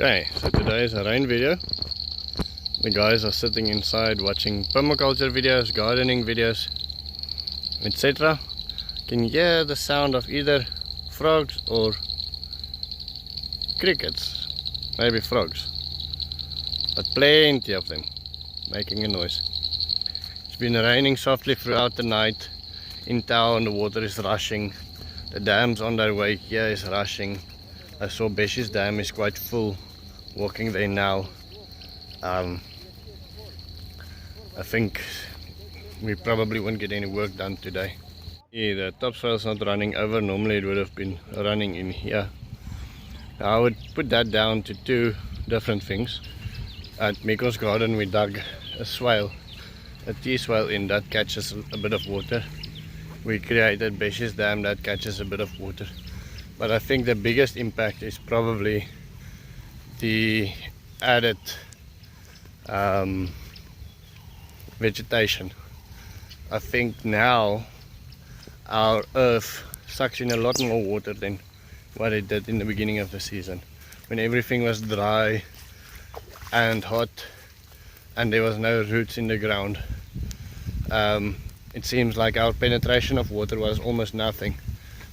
Okay, so today is a rain video. The guys are sitting inside watching permaculture videos, gardening videos, etc. Can hear the sound of either frogs or crickets, maybe frogs, but plenty of them making a noise. It's been raining softly throughout the night. In town the water is rushing, the dams on their way here is rushing. I saw Beshy's dam is quite full, walking there now. I think we probably won't get any work done today. Yeah, the topsoil's not running over. Normally it would have been running in here. I would put that down to two different things. At Miko's garden we dug a swale, a T-swale in that catches a bit of water. We created Beshy's dam that catches a bit of water. But I think the biggest impact is probably the added vegetation. I think now our earth sucks in a lot more water than what it did in the beginning of the season, when everything was dry and hot and there was no roots in the ground. It seems like our penetration of water was almost nothing.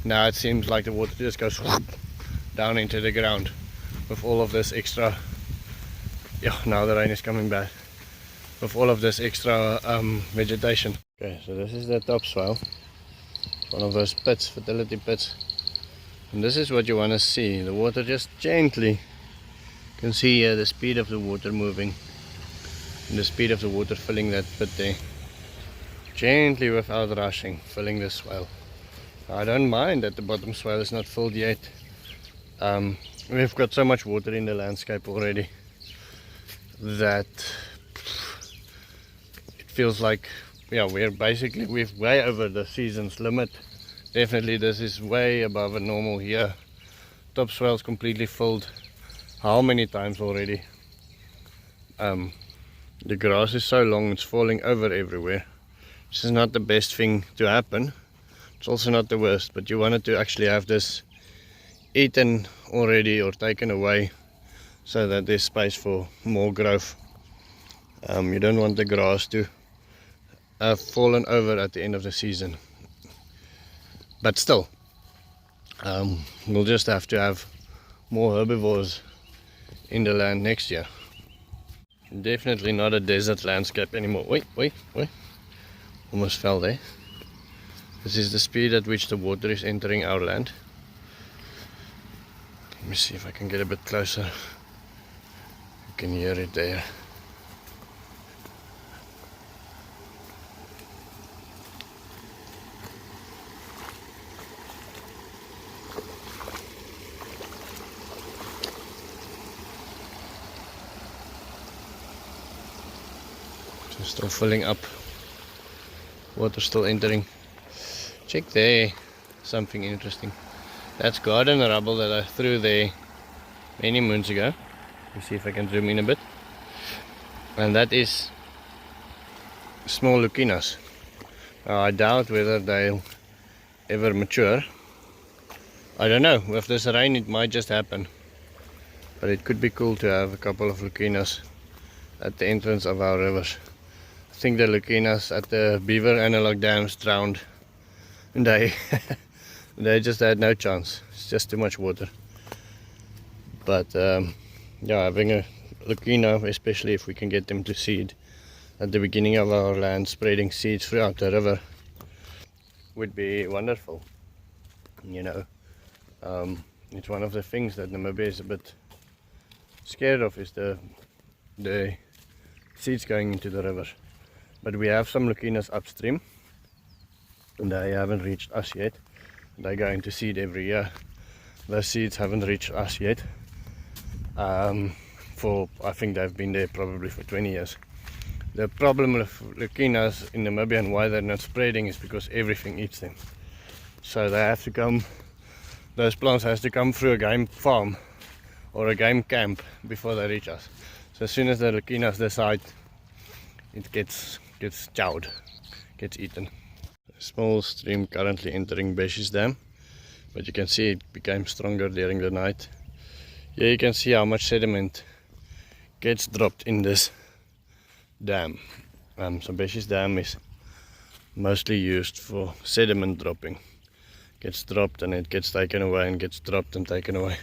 Now it seems like the water just goes down into the ground with all of this extra, now the rain is coming back, with all of this extra vegetation. Okay, so this is the topsoil. It's one of those pits, fertility pits. And this is what you want to see. The water just gently, you can see here the speed of the water moving, and the speed of the water filling that pit there. Gently without rushing, filling the swale. I don't mind that the bottom swale is not filled yet. We've got so much water in the landscape already that it feels like we're way over the season's limit. Definitely this is way above a normal here. Topsoil is completely filled. How many times already? The grass is so long, it's falling over everywhere. This is not the best thing to happen. It's also not the worst, but you wanted to actually have this eaten already or taken away so that there's space for more growth. You don't want the grass to have fallen over at the end of the season. But still, we'll just have to have more herbivores in the land next year. Definitely not a desert landscape anymore. Wait. Almost fell there. This is the speed at which the water is entering our land. Let me see if I can get a bit closer. You can hear it there. So still filling up. Water still entering. Check there, something interesting. That's garden rubble that I threw there many moons ago. Let me see if I can zoom in a bit. And that is small lucinas. I doubt whether they'll ever mature. I don't know, with this rain it might just happen. But it could be cool to have a couple of lucinas at the entrance of our rivers. I think the lucinas at the beaver analog dams drowned. And they just had no chance. It's just too much water. But having a lucina, especially if we can get them to seed at the beginning of our land, spreading seeds throughout the river, would be wonderful. It's one of the things that Namibia is a bit scared of, is the seeds going into the river. But we have some lucinas upstream. And they haven't reached us yet. They go into seed every year. The seeds haven't reached us yet. I think they've been there probably for 20 years. The problem with lucinas in Namibia and why they're not spreading is because everything eats them. So they have to come, those plants have to come through a game farm or a game camp before they reach us. So as soon as the lucinas decide, it gets chowed, gets eaten. Small stream currently entering Beshy's dam, but you can see it became stronger during the night. Here you can see how much sediment gets dropped in this dam. So Beshy's dam is mostly used for sediment dropping. Gets dropped and it gets taken away and gets dropped and taken away.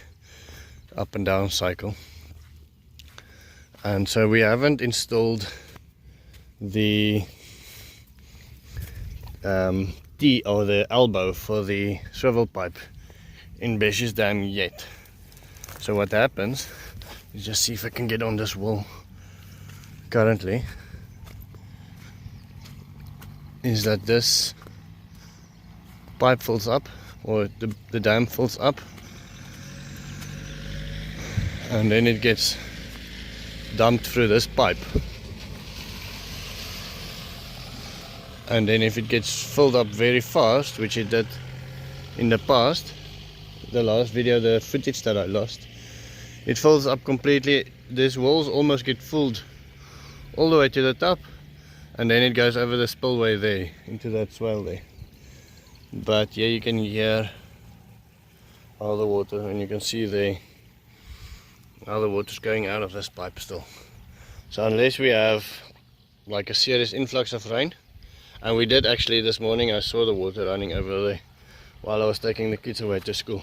Up and down cycle. And so we haven't installed the T or the elbow for the swivel pipe in Beshy's dam yet. So what happens is, just see if I can get on this wall currently, is that this pipe fills up, or the dam fills up, and then it gets dumped through this pipe. And then if it gets filled up very fast, which it did in the past, the last video, the footage that I lost, it fills up completely. These walls almost get filled all the way to the top, and then it goes over the spillway there into that swell there. But here you can hear all the water, and you can see there how the water's going out of this pipe still. So unless we have like a serious influx of rain, and we did actually this morning, I saw the water running over there while I was taking the kids away to school.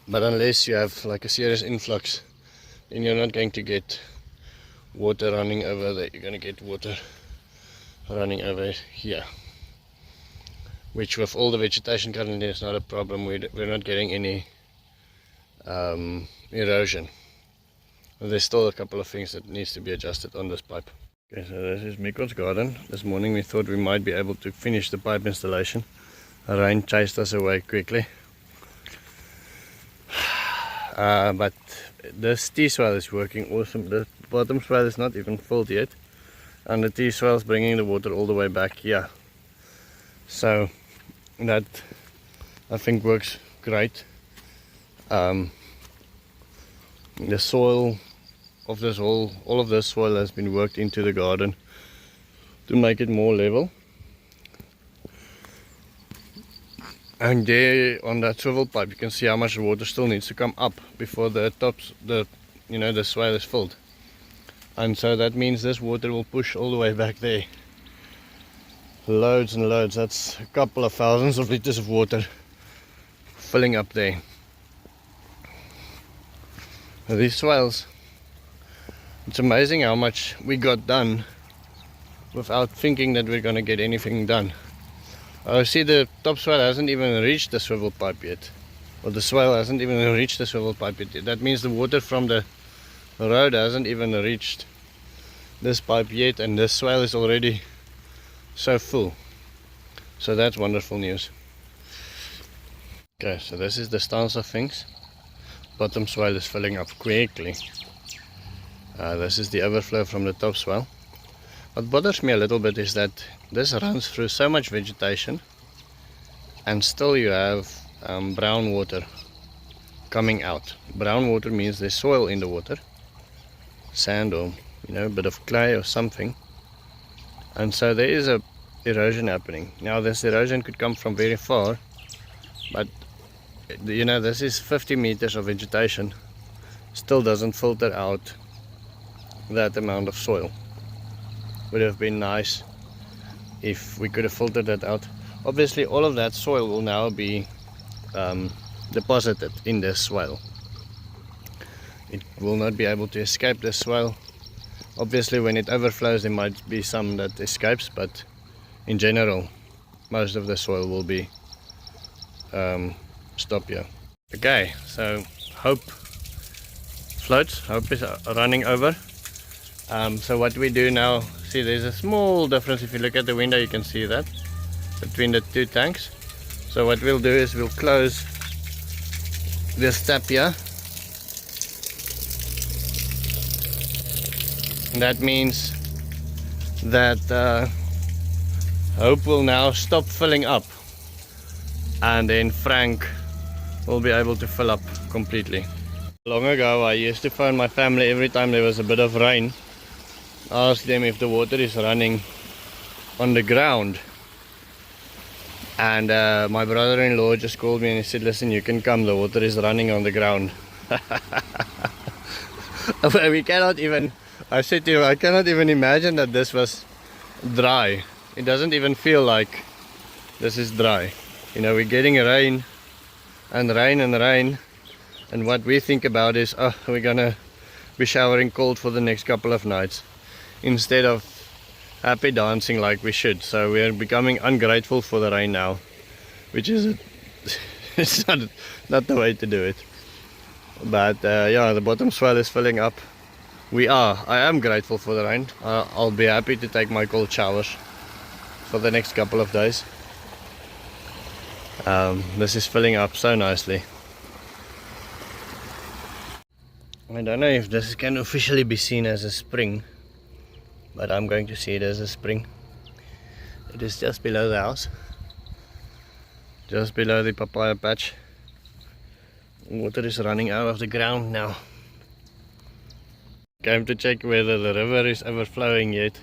But unless you have like a serious influx, then you're not going to get water running over there. You're going to get water running over here, which with all the vegetation currently is not a problem. We're not getting any erosion. There's still a couple of things that needs to be adjusted on this pipe. Okay, so this is Mikon's garden. This morning we thought we might be able to finish the pipe installation. The rain chased us away quickly. But this T-swell is working awesome. The bottom swell is not even filled yet, and the T-swell is bringing the water all the way back here. So that, I think, works great. The soil of this all of this soil has been worked into the garden to make it more level. And there on that swivel pipe you can see how much water still needs to come up before the swale is filled. And so that means this water will push all the way back there. Loads and loads, that's a couple of thousands of liters of water filling up there. These swales, it's amazing how much we got done without thinking that we're going to get anything done. I see the top swell hasn't even reached the swivel pipe yet, or the swell hasn't even reached the swivel pipe yet. That means the water from the road hasn't even reached this pipe yet, and this swell is already so full. So that's wonderful news. Okay, so this is the stance of things. Bottom swell is filling up quickly. This is the overflow from the top swell. What bothers me a little bit is that this runs through so much vegetation, and still you have brown water coming out. Brown water means there's soil in the water, sand, or a bit of clay or something, and so there is a erosion happening. Now this erosion could come from very far, but this is 50 meters of vegetation, still doesn't filter out that amount of soil. Would have been nice if we could have filtered that out. Obviously all of that soil will now be deposited in this swale. It will not be able to escape this swale. Obviously when it overflows there might be some that escapes, but in general most of the soil will be stopped here. Okay, so Hope floats. Hope is running over. So what we do now, see there's a small difference. If you look at the window you can see that between the two tanks. So what we'll do is we'll close this tap here. And that means that Hope will now stop filling up, and then Frank will be able to fill up completely. Long ago I used to phone my family every time there was a bit of rain. Ask them if the water is running on the ground. And my brother-in-law just called me and he said, listen, you can come, the water is running on the ground. We cannot even, I said to him, I cannot even imagine that this was dry. It doesn't even feel like this is dry. You know, we're getting rain and rain and rain, and what we think about is, oh, we're gonna be showering cold for the next couple of nights, instead of happy dancing like we should. So we are becoming ungrateful for the rain now, which is it's not the way to do it. But yeah, the bottom swell is filling up. I am grateful for the rain. I'll be happy to take my cold showers for the next couple of days. This is filling up so nicely. I don't know if this can officially be seen as a spring, but I'm going to see it as a spring. It is just below the house, just below the papaya patch. Water is running out of the ground now. Came to check whether the river is overflowing yet,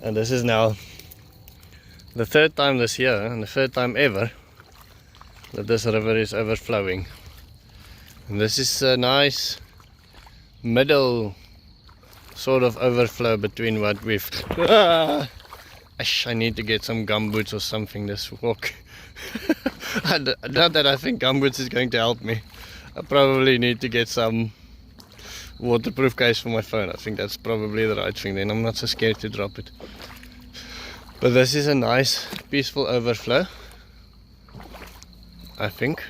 and this is now the third time this year and the third time ever that this river is overflowing. And this is a nice middle sort of overflow between what we've I need to get some gumboots or something this walk. Not that I think gumboots is going to help me. I probably need to get some waterproof case for my phone. I think that's probably the right thing, then I'm not so scared to drop it. But this is a nice peaceful overflow, I think.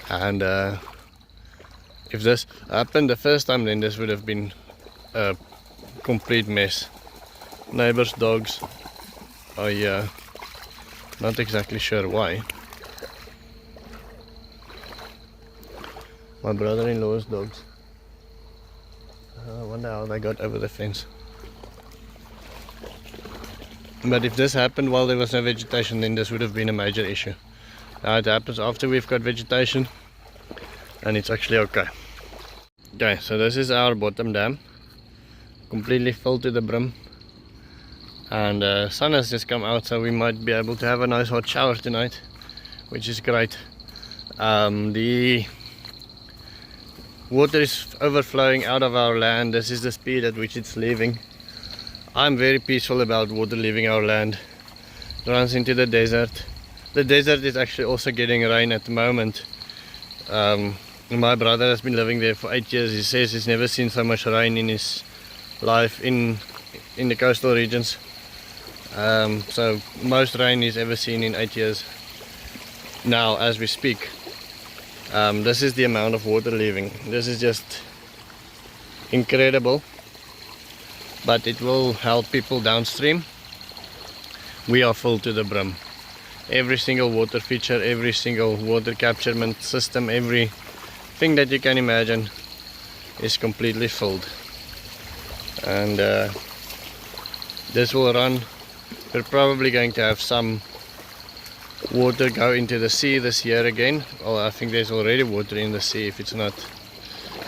And if this happened the first time, then this would have been a complete mess. Neighbors' dogs are here. Not exactly sure why. My brother-in-law's dogs. I wonder how they got over the fence. But if this happened while there was no vegetation, then this would have been a major issue. Now it happens after we've got vegetation, and it's actually okay. Okay, so this is our bottom dam, completely filled to the brim, and sun has just come out, so we might be able to have a nice hot shower tonight, which is great. The water is overflowing out of our land. This is the speed at which it's leaving. I'm very peaceful about water leaving our land. It runs into the desert. The desert is actually also getting rain at the moment. My brother has been living there for 8 years. He says he's never seen so much rain in his life in the coastal regions. So most rain he's ever seen in 8 years now as we speak. This is the amount of water leaving. This is just incredible, but it will help people downstream. We are full to the brim. Every single water feature, every single water capturement system, everything that you can imagine is completely filled. And this will run. We're probably going to have some water go into the sea this year again. Well, I think there's already water in the sea, if it's not,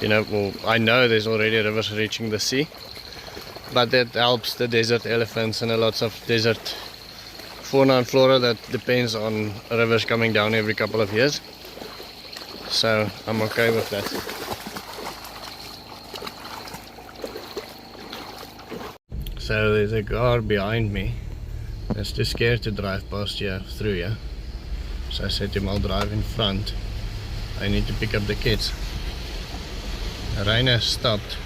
you know, well, I know there's already rivers reaching the sea, but that helps the desert elephants and a lots of desert fauna and flora that depends on rivers coming down every couple of years. So I'm okay with that. So there's a car behind me that's too scared to drive past here, through here. So I said to him, I'll drive in front. I need to pick up the kids. The rain has stopped,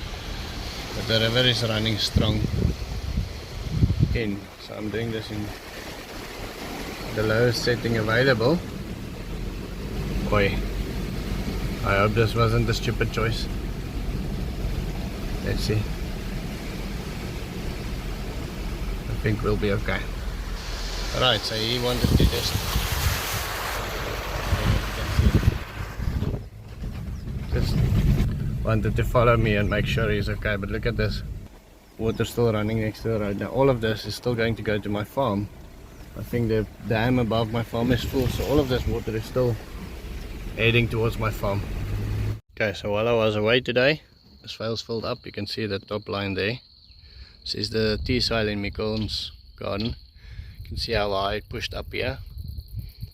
but the river is running strong in. So I'm doing this in the lowest setting available. Boy, I hope this wasn't a stupid choice. Let's see. I think we'll be okay. Right, so he wanted to just wanted to follow me and make sure he's okay. But look at this, water still running next to the road. Now all of this is still going to go to my farm. I think the dam above my farm is full, so all of this water is still heading towards my farm. Okay, so while I was away today, the swales filled up. You can see the top line there. This is the tea swale in Mikul's garden. You can see how high it pushed up here,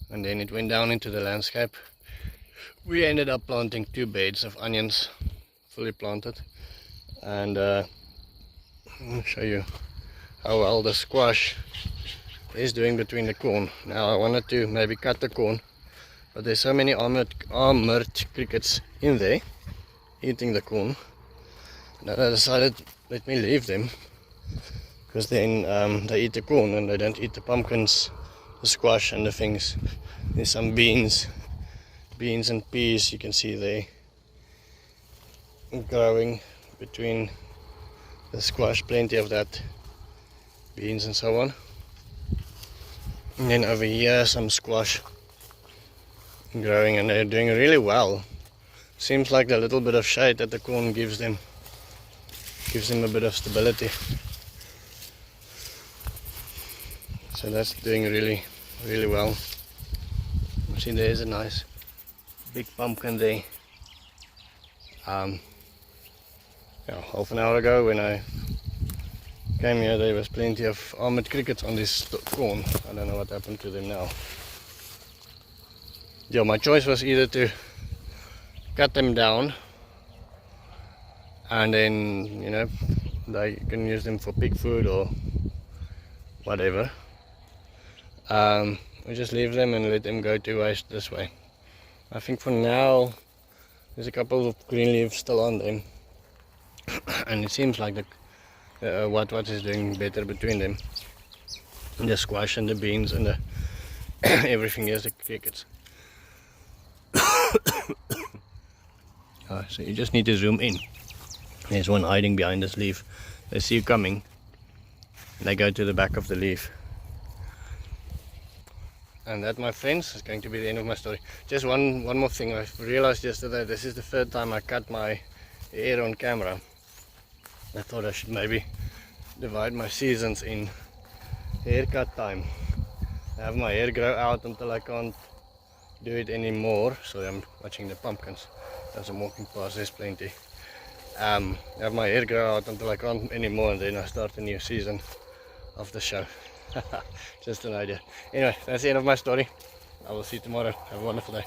and then it went down into the landscape. We ended up planting 2 beds of onions, fully planted, and I'll show you how well the squash is doing between the corn. Now I wanted to maybe cut the corn, but there's so many armored crickets in there eating the corn that I decided let me leave them, because then they eat the corn and they don't eat the pumpkins, the squash and the things. There's some beans and peas you can see there growing between the squash, plenty of that, beans and so on. And then over here some squash growing, and they're doing really well. Seems like the little bit of shade that the corn gives them a bit of stability. So that's doing really well. See, there's a nice big pumpkin there. Yeah, half an hour ago when I came here, there was plenty of armored crickets on this corn. I don't know what happened to them now. Yeah, my choice was either to cut them down and then, you know, they can use them for pig food or whatever. We just leave them and let them go to waste this way. I think for now there's a couple of green leaves still on them, and it seems like the what is doing better between them, the squash and the beans and the everything else, the crickets. So you just need to zoom in. There's one hiding behind this leaf. They see you coming, they go to the back of the leaf. And that, my friends, is going to be the end of my story. Just one more thing. I realized yesterday this is the 3rd time I cut my hair on camera. I thought I should maybe divide my seasons in haircut time. I have my hair grow out until I can't do it anymore. So I'm watching the pumpkins. As I'm walking past, there's plenty. I have my hair grow out until I can't anymore, and then I start a new season of the show. Just an idea. Anyway, that's the end of my story. I will see you tomorrow. Have a wonderful day.